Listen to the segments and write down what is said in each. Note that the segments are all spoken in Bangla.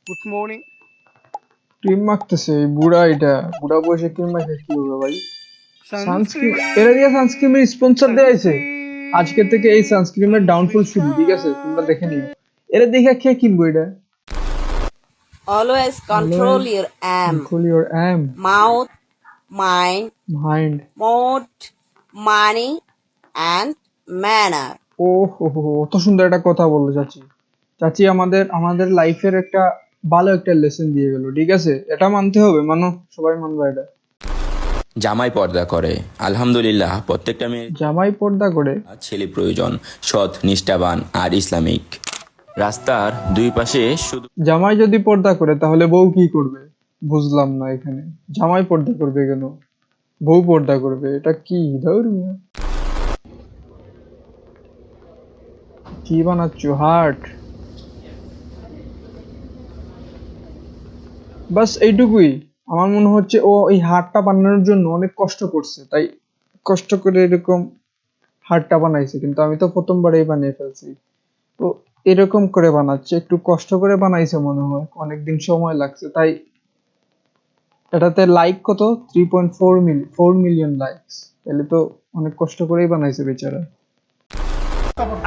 Good morning. ক্রিম মাখতেছে এই বুড়া, এটা বুড়া বয়সে ক্রিম মাখে কি হবে ভাই? সানস্ক্রিন, সানস্ক্রিন এরা দিয়ে সানস্ক্রিনের স্পন্সর দেওয়া হয়েছে। সানস্ক্রিন আজকে থেকে এই সানস্ক্রিনের ডাউনফল শুরু, ঠিক আছে? তোমরা দেখে নিও। এরা দেখে কে কিনবো এটা? Always control your aim, control your am mouth, mind, mind. mood, money, and manner. ও হো হো, অত সুন্দর একটা কথা বললো চাচি। চাচি আমাদের আমাদের লাইফের একটা ভালো একটা লেসন দিয়ে গেল, ঠিক আছে? এটা মানতে হবে, মানো, সবাই মানবে এটা। জামাই পর্দা করে, আলহামদুলিল্লাহ। প্রত্যেকটা মেয়ের জামাই পর্দা করে? ছেলে প্রয়োজন, সৎ, নিষ্ঠাবান আর ইসলামিক। রাস্তার দুই পাশে শুধু জামাই যদি পর্দা করে তাহলে বউ কি করবে? বুঝলাম না এখানে। জামাই পর্দা করবে কেন? বউ পর্দা করবে, এটা কি ধর্মীয়? কি বানাচ্ছো? হার্ট? বাস এইটুকুই? আমার মনে হচ্ছে ও এই হার্টটা বানানোর জন্য অনেক কষ্ট করছে, তাই কষ্ট করে এরকম হার্টটা বানাইছে। কিন্তু আমি তো প্রথমবারেই বানিয়ে ফেলছি। তো এরকম করে বানাচ্ছে, একটু কষ্ট করে বানাইছে মনে হয়, অনেকদিন সময় লাগছে। তাই এটাতে লাইক কত? 3.4 মিলিয়ন লাইকস। তাহলে তো অনেক কষ্ট করেই বানাইছে বেচারা।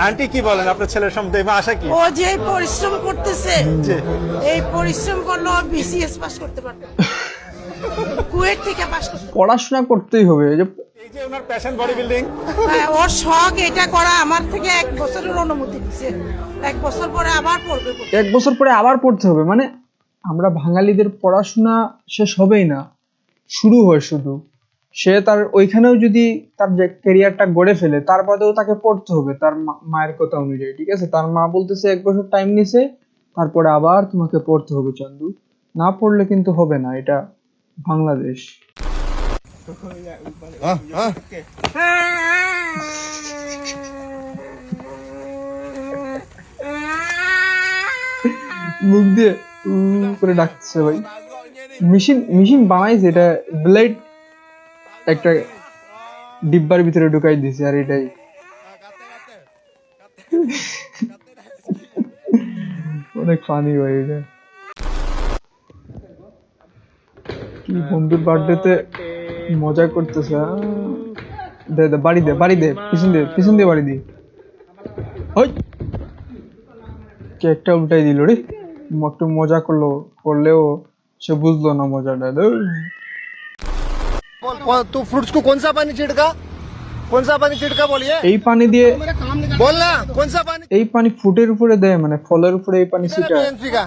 আন্টি কি বলেন আপনার ছেলের সম্বন্ধে বা আশা কি? ও যে পরিশ্রম করতেছে, এই পরিশ্রম করলে ও বিসিএস পাস করতে পারবে, কুয়েট থেকে পাস করতে পড়াশোনা করতেই হবে। এই যে এই যে ওনার প্যাশন বডি বিল্ডিং, পারবে। ওর শখ এটা করা, আমার থেকে 1 বছরের অনুমতি দিছে। 1 বছর পরে আবার পড়বে। 1 বছর পরে আবার পড়তে হবে মানে? আমরা বাঙালিদের পড়াশোনা শেষ হবেই না, শুরু হয় শুধু। সে তার ওইখানেও যদি তার যে ক্যারিয়ারটা গড়ে ফেলে, তারপরেও তাকে পড়তে হবে তার মায়ের কথা অনুযায়ী, ঠিক আছে? তার মা বলতেছে 1 বছর টাইম নিছে, তারপরে আবার তোমাকে পড়তে হবে চান্দু। না পড়লে কিন্তু হবে না, এটা বাংলাদেশ। মুখ দিয়ে করে ডাকছে ভাই। মেশিন মেশিন বানাইছে, এটা ব্লেড একটা ডিব্বার ভিতরে ঢুকাই দিছে, আর এটাই অনেক ফানি ভাই এটা। কি বন্ধুর বার্থডেতে মজা করতেছে। দে দে, বাড়ি দে, বাড়ি দে, পিছন দিয়ে, পিছন দিয়ে বাড়ি দি। ওই কেকটা উল্টাই দিল রে। একটু মজা করলেও সে বুঝলো না মজাটা। तू फ्रूट्स को कौन सा पानी छिड़का? कौन सा पानी छिड़का बोलिए? এই पानी দিয়ে, बोलना कौन सा पानी? এই পানি ফুটের উপরে দেয়, মানে ফলের উপরে এই পানি ছিটায়। PNC का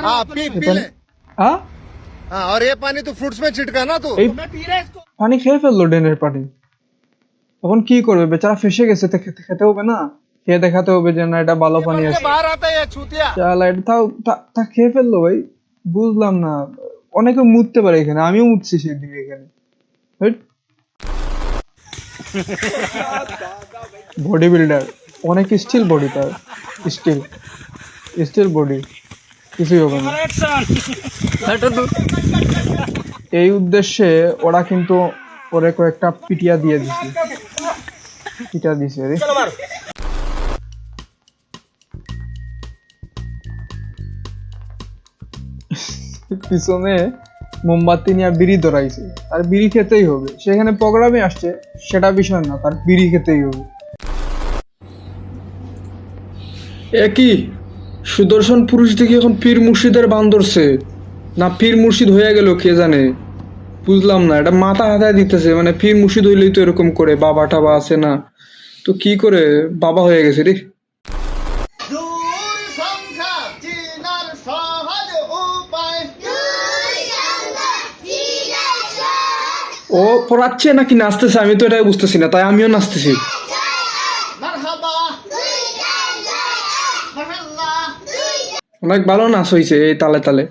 हाँ पी पी ले। হ্যাঁ, हाँ और ये पानी तू फ्रूट्स में छिड़का ना तू? এই পানি খেয়ে ফেললো, ড্রেনের পানি। তখন কি করবে? বেচারা ফেসে গেছে, তো খেতে খেতে হবে না? খেয়ে দেখাতে হবে যে না, এটা ভালো পানি আছে। बाहर आता है ये छूतिया। চাল এটা তাও তা খেয়ে ফেললো ভাই। বুঝলাম না। অনেকে মুততে পারে এখানে, আমিও মুতছি সেদিন এখানে। বডি বিল্ডার, অনেক স্টিল বডি তার, স্টিল স্টিল বডি, কিছুই হবে না। এই উদ্দেশ্যে ওরা কিন্তু ওরে কয়েকটা পিটিয়া দিয়ে দিছে, পিটা দিছে রে। পিছনে মোমবাতি নিয়ে বিড়ি ধরাইছে, আর বিড়ি খেতেই হবে। সেখানে প্রোগ্রামে আসছে, সেটা বিষয় না, তার বিড়ি খেতেই হবে। একই সুদর্শন পুরুষ দেখি এখন পীর মুর্শিদের বান ধরছে, না পীর মুর্শিদ হয়ে গেল কে জানে। বুঝলাম না, এটা মাথা হাতায় দিতেছে। মানে পীর মুর্শিদ হইলেই তো এরকম করে, বাবা টাবা আছে না, তো কি করে বাবা হয়ে গেছে রে। ও পড়াচ্ছে নাকি নাচতেছে, আমি তো এটাই বুঝতেছি না, তাই আমিও নাচতেছি। অনেক ভালো নাচ হয়েছে এই তালে তালে।